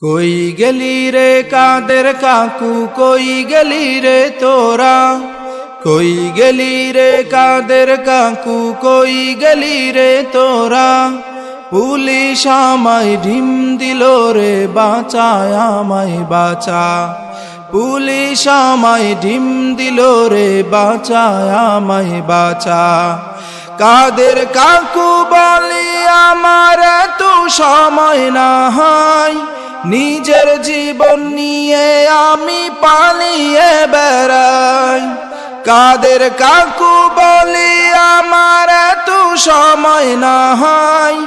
কই গেলি রে কাদের কাকু, কই গেলি রে তোরা, কই গেলি রে কাদের কাকু, কই গেলি রে তোরা। পুলিশ আমায় ঢিম দিল রে, বাঁচায় আমায় বাঁচা। পুলিশ আমায় ঢিম দিল রে, বাঁচায় আমায় বাঁচা। কাদের কাকু বলি আমার এত সময় না হয়, নিজের জীবন নিয়ে আমি পালিয়ে বেড়াই। কাদের কাকু বলি আমার এত সময় না হয়,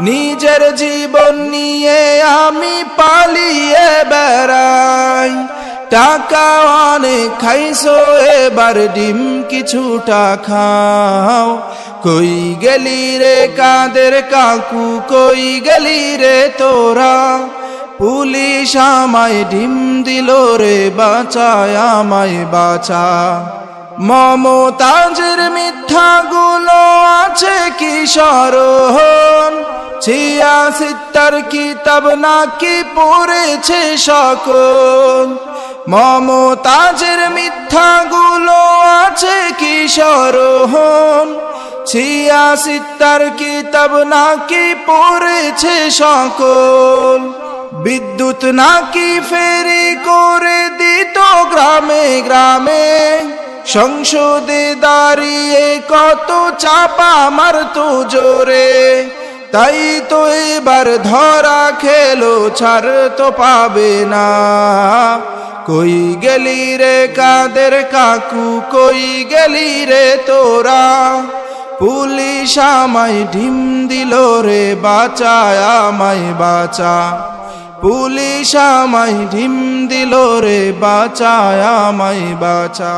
নিজের জীবন নিয়ে আমি পালিয়ে বেড়াই। টাকা অনেক খাইছো, এবার ডিম কিছুটা খাও। কই গেলি রে কাদের কাকু, কই গেলি রে তোরা। পুলিশ আমায় ডিম দিল রে, বাঁচায় আমায় বাঁচা। মমতাজের মিথ্যাগুলো আছে কি স্মরণ, 86টার কিতাব নাকি পড়েছে সকল। মমতাজের মিথ্যাগুলো আছে কি স্মরণ, 86টার কিতাব নাকি পড়েছে সকল। বিদ্যুৎ নাকি ফেরি করে দিত গ্রামে গ্রামে, সংসদে দাঁড়িয়ে কত চাপা মারতো জোরে। তাই তো এবার ধরা খেলো, ছাড় তো পাবে না। কই গেলি রে কাদের কাকু, কই গেলি রে তোরা। পুলিশ আমায় ঢিম দিল রে, বাঁচায় আমায় বাঁচা। পুলিশ আমায় ঢিম দিল রে, বাঁচায় আমায় বাঁচা।